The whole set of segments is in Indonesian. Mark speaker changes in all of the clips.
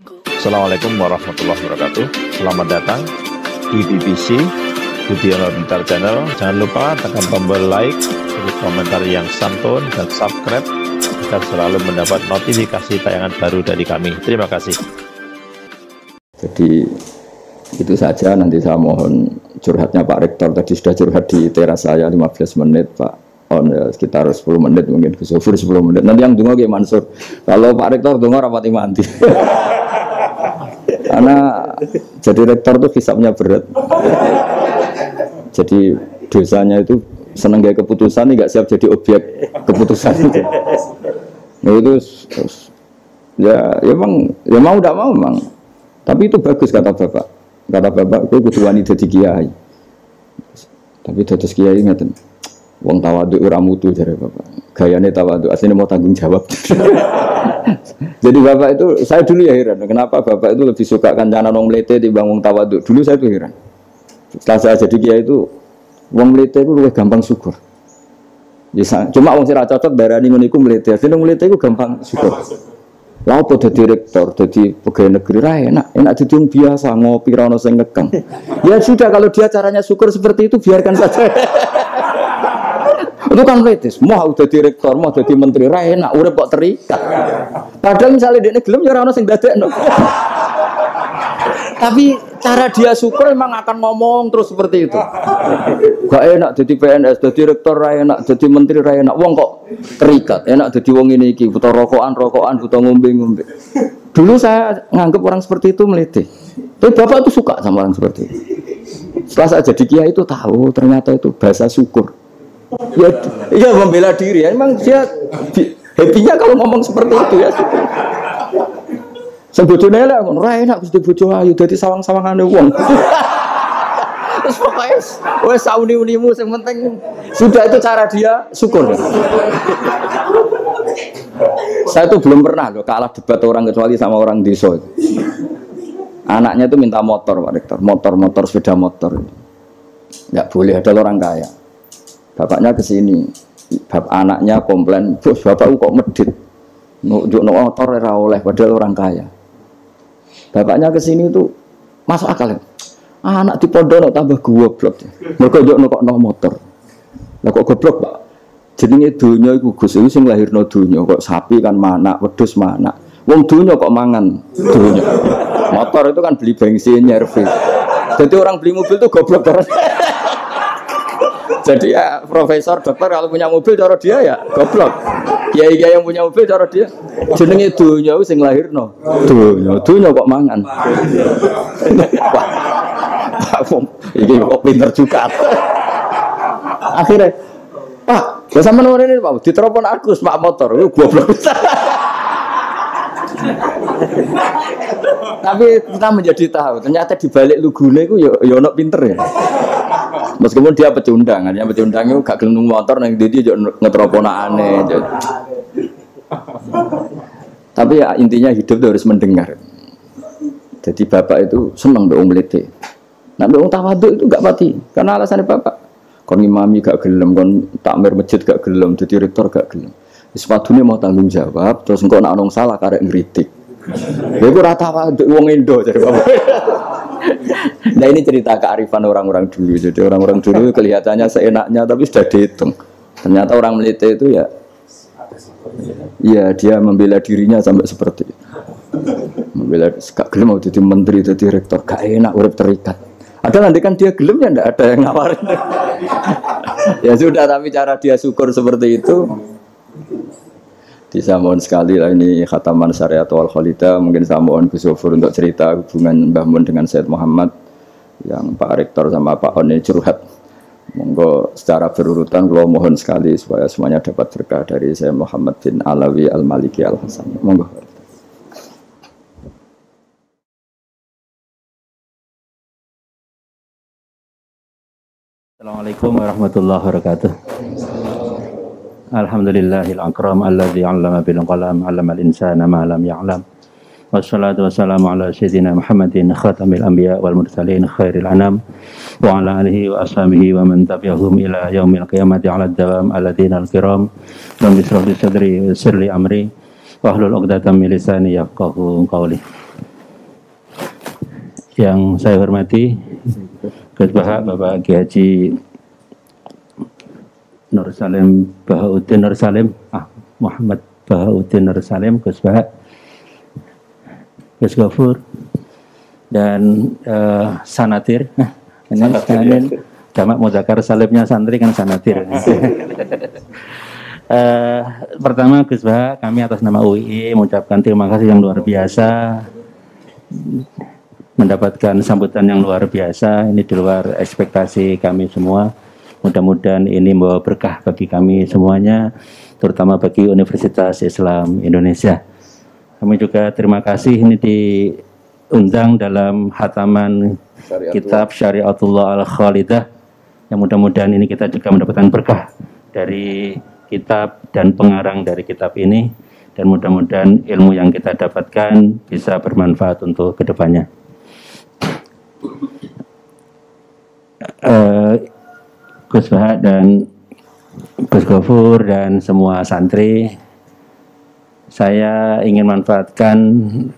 Speaker 1: Assalamualaikum warahmatullahi wabarakatuh. Selamat datang di BBC Budiono Pintar Channel. Jangan lupa tekan tombol like, beri komentar yang santun, dan subscribe agar selalu mendapat notifikasi tayangan baru dari kami. Terima kasih.
Speaker 2: Jadi itu saja, nanti saya mohon curhatnya Pak Rektor. Tadi sudah curhat di teras saya 15 menit Pak. Ya, sekitar 10 menit mungkin, Gus Sofur 10 menit. Nanti yang dengar kayak Mansur. Kalau Pak Rektor dengar rapati mati. Karena jadi rektor itu hisapnya berat. Jadi dosanya itu seneng gaya keputusan, nggak siap jadi objek keputusan itu. Nah, itu ya mau tidak mau memang. Tapi itu bagus kata bapak. Kata bapak itu kudu wani dadi kiai. Tapi dados kiai ngeten. Wong tawadhu ora mutu jare bapak. Gayane tawadhu asline mau tanggung jawab. Jadi bapak itu, saya dulu ya heran, kenapa bapak itu lebih suka kancanan wong mlete timbang wong tawadhu. Dulu saya tuh heran. Setelah saya jadi kiai itu, wong mlete itu lebih gampang syukur. Ya, cuma wong sing ra cocok darani ngono iku mlete. Sing mlete iku gampang syukur. Lah apa dadi rektor, dadi pegawai negeri ra enak dadi wong biasa ngopi ra ono sing ngekang. Ya sudah, kalau dia caranya syukur seperti itu biarkan saja. Itu kan politis, mau jadi rektor, mau jadi menteri, ra enak, urip kok terikat. Padahal misalnya dia gelem ya ora ono sing dadekno. Tapi cara dia syukur memang akan ngomong terus seperti itu. Gak enak jadi PNS, jadi rektor ra enak, jadi menteri ra enak. Wong kok terikat, enak jadi wong ini iki, butuh rokokan, butuh ngombe. Dulu saya nganggap orang seperti itu melete. Tapi bapak itu suka sama orang seperti itu. Setelah saya jadi kiai itu tahu ternyata itu bahasa syukur. Ya membela diri ya. Emang dia happy-nya kalau ngomong seperti itu ya. Sebojone lek ngono ra enak Gusti bojo ayu dadi sawang-sawangane wong. Terus pokoknya wes sauni-unimu yang penting sudah itu cara dia syukur. Saya tuh belum pernah loh kalah debat orang kecuali sama orang desa. Anaknya tuh minta motor Pak Rektor, motor sepeda motor. Enggak boleh, ada orang kaya. Bapaknya ke sini, anaknya komplain, "Bos, bapak kok medit? Nunjuk motor ora oleh padahal orang kaya." Bapaknya ke sini tuh masuk akal. Anak di pondok tambah goblok. Mergo njuk nukokno motor. Lah kok goblok, Pak? Jenenge donya iku Gus iku sing lahirno donya, kok sapi kan manak, wedhus manak. Wong donya kok mangan donya. Motor itu kan beli bensin, nyervis. Jadi orang beli mobil tuh goblok terus. Jadi ya profesor, dokter kalau punya mobil cara dia ya goblok. Kiai yang punya mobil cara dia jenenge donya sing lahirno. Donya kok mangan. Wah. Iki kok pinter juga. Akhirnya Pak, ya sampean ngene Pak, diteropon Agus Pak motor, lu goblok. Tapi kita menjadi tahu ternyata di balik lugune iku ya ono pinter ya. Meskipun dia pecundang, artinya pecundang itu gak gelem motor nang ndi yo ngetroponane. Tapi ya intinya hidup itu harus mendengar. Jadi bapak itu senang mbek wong mlete. Nek wong tawadhu itu gak pati. Karena alasannya bapak kon imami gak gelem, kon takmir masjid gak gelem, jadi rektor gak gelem. Sepatune mau tanggung jawab, terus engko nek ana salah karek ngritik. Lha iku ora tawadhu wong Indo jare bapak. Nah ini cerita kearifan orang-orang dulu. Jadi orang-orang dulu kelihatannya seenaknya tapi sudah dihitung. Ternyata orang Melite itu ya dia membela dirinya sampai seperti itu. Membela gak gelem mau jadi menteri, jadi rektor, gak enak urip terikat. Ada nanti kan dia gelem ya ndak ada yang ngawarin. Ya sudah, tapi cara dia syukur seperti itu. Saya mohon sekali lah ini khataman syariat wal khalidah. Mungkin saya mohon Gus Sofur untuk cerita hubungan Mbah Mun dengan Said Muhammad yang Pak Rektor sama Pak Oni curhat. Monggo secara berurutan kalau mohon sekali supaya semuanya dapat berkah dari Said Muhammad bin Alawi Al-Maliki Al-Hasan. Monggo.
Speaker 3: Assalamualaikum warahmatullahi wabarakatuh. Alhamdulillahil akram alladzi 'allama bil qalam 'allamal insana ma lam ya'lam. Wassalatu wassalamu ala sayyidina Muhammadin khatamil anbiya wal mursalin khairil anam wa ala alihi wa ashabihi wa man tabi'ahum ila yaumil qiyamati 'ala dawam alladzina al-kiram. Wa bisri sadri sirri amri wa hlul 'uqdatam min lisani yafqahu qawli. yang saya hormati Gus Baha, Bapak Kiai Haji Nur Salim Bahauddin Nur Salim, Muhammad Bahauddin Nur Salim, Gus Baha, Gus Gofur, dan Sanatir. Ini jamak mudzakkar salimnya santri kan Sanatir. Pertama Gus Baha, kami atas nama UII mengucapkan terima kasih yang luar biasa, mendapatkan sambutan yang luar biasa. Ini di luar ekspektasi kami semua. Mudah-mudahan ini membawa berkah bagi kami semuanya, terutama bagi Universitas Islam Indonesia. Kami juga terima kasih ini diundang dalam hataman kitab Syariatullah Al-Khalidah, yang mudah-mudahan ini kita juga mendapatkan berkah dari kitab dan pengarang dari kitab ini, dan mudah-mudahan ilmu yang kita dapatkan bisa bermanfaat untuk kedepannya. Gus Baha dan Gus Gofur dan semua santri, saya ingin manfaatkan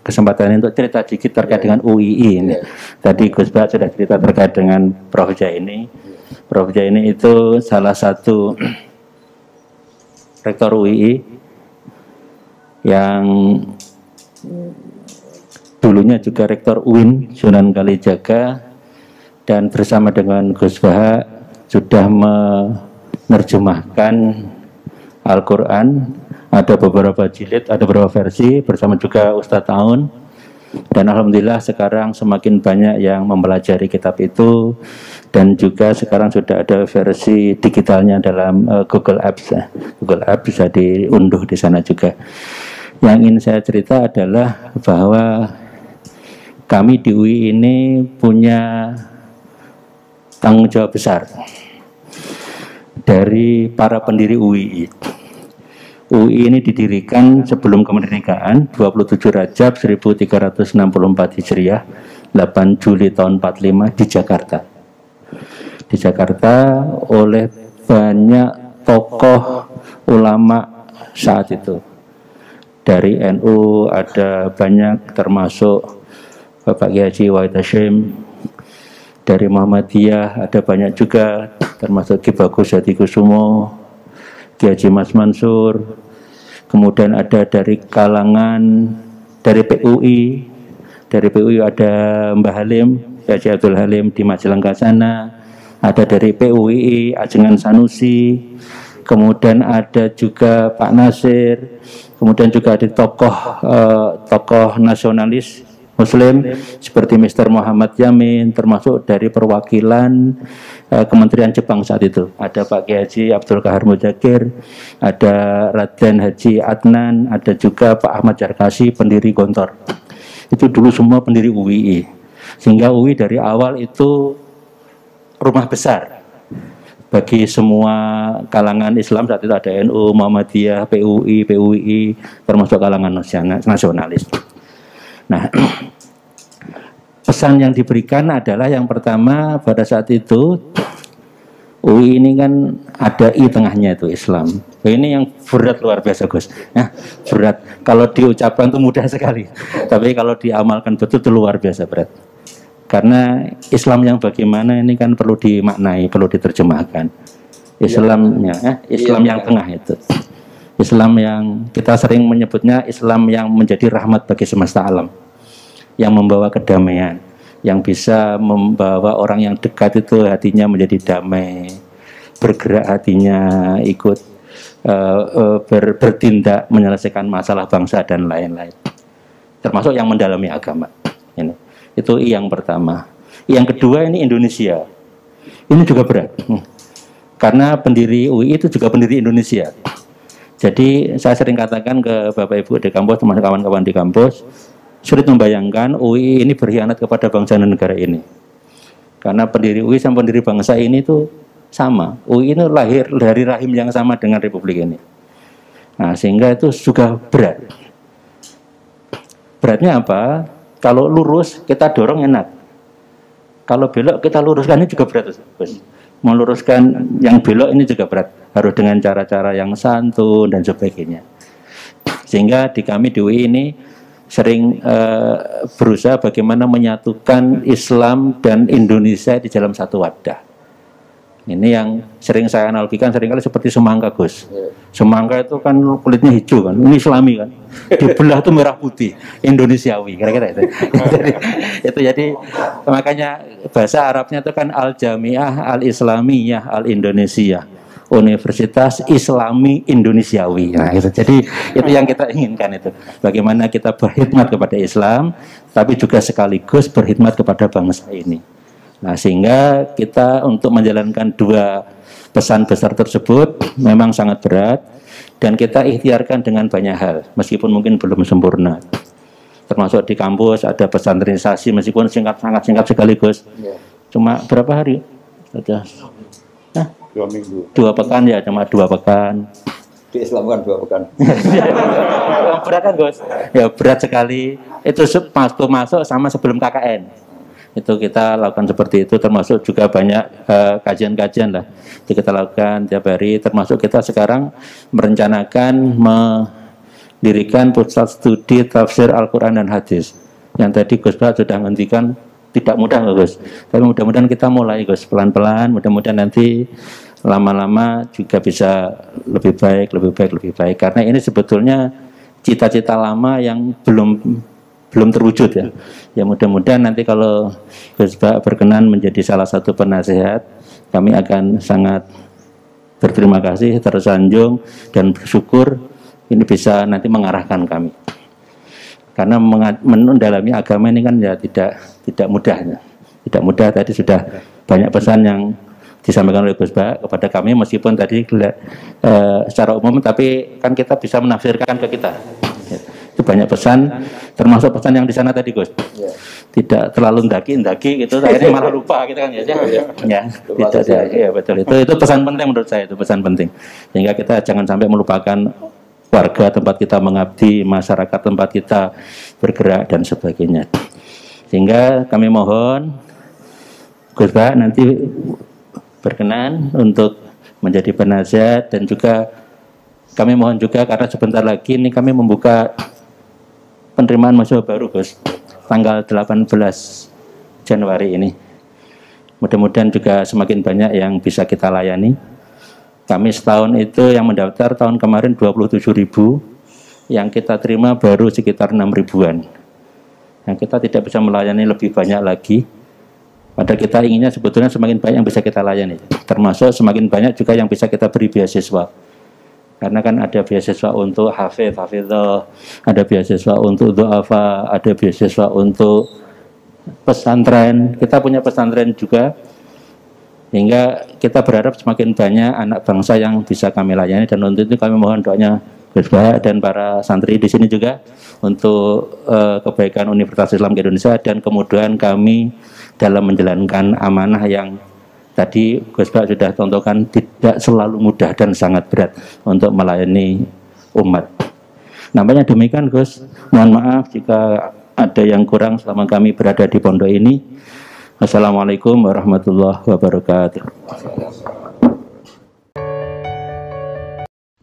Speaker 3: kesempatan ini untuk cerita sedikit terkait dengan UII ini. Tadi Gus Baha sudah cerita terkait dengan Prof. Jaini. Prof. Jaini itu salah satu rektor UII yang dulunya juga rektor UIN Sunan Kalijaga, dan bersama dengan Gus Baha sudah menerjemahkan Al-Quran, ada beberapa jilid, ada beberapa versi, bersama juga Ustadz Aun, dan alhamdulillah sekarang semakin banyak yang mempelajari kitab itu, dan juga sekarang sudah ada versi digitalnya dalam Google Apps. Google Apps bisa diunduh di sana juga. Yang ingin saya cerita adalah bahwa kami di UI ini punya tanggung jawab besar dari para pendiri UI. UI ini didirikan sebelum kemerdekaan 27 Rajab 1364 Hijriah, 8 Juli tahun 45 di Jakarta. Di Jakarta oleh banyak tokoh ulama saat itu. Dari NU ada banyak, termasuk Bapak Kiai Haji Wahid Hasyim. Dari Muhammadiyah ada banyak juga, termasuk Ki Bagus Hadikusumo, Ki Haji Mas Mansur. Kemudian ada dari kalangan dari PUI. Dari PUI ada Mbah Halim, Ki Haji Abdul Halim di Majalengka sana. Ada dari PUI Ajengan Sanusi. Kemudian ada juga Pak Nasir. Kemudian juga ada tokoh nasionalis Muslim seperti Mr. Muhammad Yamin, termasuk dari perwakilan Kementerian Jepang saat itu. Ada Pak Kiai Haji Abdul Kahar Muzakir, ada Raden Haji Adnan, ada juga Pak Ahmad Jarkasi, pendiri Gontor. Itu dulu semua pendiri UII. Sehingga UI dari awal itu rumah besar bagi semua kalangan Islam. Saat itu ada NU, Muhammadiyah, PUI, termasuk kalangan nasionalis. Nah, pesan yang diberikan adalah yang pertama, pada saat itu UI ini kan ada I tengahnya itu Islam. Ini yang berat luar biasa Gus. Nah, berat. Kalau diucapkan itu mudah sekali, tapi kalau diamalkan betul itu luar biasa berat. Karena Islam yang bagaimana ini kan perlu dimaknai, perlu diterjemahkan. Islamnya, Islam yang tengah itu. Islam yang kita sering menyebutnya Islam yang menjadi rahmat bagi semesta alam, yang membawa kedamaian, yang bisa membawa orang yang dekat itu hatinya menjadi damai, bergerak hatinya ikut bertindak menyelesaikan masalah bangsa dan lain-lain, termasuk yang mendalami agama. Itu yang pertama. Yang kedua ini Indonesia. Ini juga berat, karena pendiri UI itu juga pendiri Indonesia. Jadi saya sering katakan ke Bapak Ibu di kampus, teman kawan-kawan di kampus, sulit membayangkan UI ini berkhianat kepada bangsa dan negara ini. Karena pendiri UI sama pendiri bangsa ini itu sama. UI ini lahir dari rahim yang sama dengan Republik ini. Nah, sehingga itu juga berat. Beratnya apa? Kalau lurus kita dorong enak. Kalau belok kita luruskan, ini juga berat. Meluruskan yang belok ini juga berat, harus dengan cara-cara yang santun dan sebagainya. Sehingga di kami di UI ini sering berusaha bagaimana menyatukan Islam dan Indonesia di dalam satu wadah. Ini yang sering saya analogikan seringkali seperti semangka, Gus. Semangka itu kan kulitnya hijau kan, ini Islami kan. Dibelah itu merah putih, Indonesiawi, kira-kira itu. Jadi makanya bahasa Arabnya itu kan Al-Jami'ah Al-Islamiyah Al-Indonesia, Universitas Islami Indonesiawi. Nah, gitu. Jadi itu yang kita inginkan itu. Bagaimana kita berkhidmat kepada Islam, tapi juga sekaligus berkhidmat kepada bangsa ini. Nah, sehingga kita untuk menjalankan dua pesan besar tersebut memang sangat berat dan kita ikhtiarkan dengan banyak hal, meskipun mungkin belum sempurna. Termasuk di kampus ada pesantrenisasi meskipun sangat singkat sekaligus. Cuma berapa hari? Sudah
Speaker 2: 2 minggu.
Speaker 3: 2 pekan ya, cuma 2 pekan.
Speaker 2: Di Islam kan 2 pekan.
Speaker 3: Berat kan, Gus? Ya berat sekali. Itu waktu masuk sama sebelum KKN. Itu kita lakukan seperti itu, termasuk juga banyak kajian-kajian lah itu kita lakukan tiap hari, termasuk kita sekarang merencanakan mendirikan pusat studi tafsir Al-Quran dan Hadis yang tadi Gus Bah sudah menghentikan. Tidak mudah Gus, tapi mudah-mudahan kita mulai Gus, pelan-pelan, mudah-mudahan nanti lama-lama juga bisa lebih baik, karena ini sebetulnya cita-cita lama yang belum terwujud ya. Ya mudah-mudahan nanti kalau Gus Bah berkenan menjadi salah satu penasehat, kami akan sangat berterima kasih, tersanjung dan bersyukur ini bisa nanti mengarahkan kami. Karena mendalami agama ini kan ya tidak mudah ya. Tidak mudah, tadi sudah banyak pesan yang disampaikan oleh Gus Bah kepada kami, meskipun tadi secara umum, tapi kan kita bisa menafsirkan ke kita. Itu banyak pesan, termasuk pesan yang di sana tadi Gus. Tidak terlalu ndaki gitu, akhirnya malah lupa gitu kan ya. Ya betul, itu pesan penting menurut saya, itu pesan penting. Sehingga kita jangan sampai melupakan warga tempat kita mengabdi, masyarakat tempat kita bergerak dan sebagainya. Sehingga kami mohon Gus Bah nanti berkenan untuk menjadi penasihat, dan juga kami mohon juga karena sebentar lagi ini kami membuka penerimaan mahasiswa baru Gus, tanggal 18 Januari ini. Mudah-mudahan juga semakin banyak yang bisa kita layani. Kami setahun itu yang mendaftar tahun kemarin 27.000, yang kita terima baru sekitar 6 ribuan. Yang kita tidak bisa melayani lebih banyak lagi. Padahal kita inginnya sebetulnya semakin banyak yang bisa kita layani. Termasuk semakin banyak juga yang bisa kita beri beasiswa. Karena kan ada beasiswa untuk hafidhah, ada beasiswa untuk du'afa, ada beasiswa untuk pesantren. Kita punya pesantren juga. Hingga kita berharap semakin banyak anak bangsa yang bisa kami layani, dan untuk itu kami mohon doanya Gus Bah dan para santri di sini juga untuk kebaikan Universitas Islam Indonesia dan kemudahan kami dalam menjalankan amanah yang tadi Gus Bah sudah contohkan tidak selalu mudah dan sangat berat untuk melayani umat. Nampaknya demikian Gus. Mohon maaf jika ada yang kurang selama kami berada di pondok ini. Assalamualaikum warahmatullahi wabarakatuh.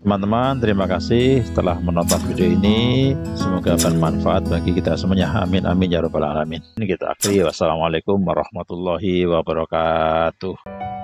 Speaker 1: Teman-teman, terima kasih telah menonton video ini. Semoga bermanfaat bagi kita semuanya. Amin amin ya rabbal alamin. Ini kita akhiri. Wassalamualaikum warahmatullahi wabarakatuh.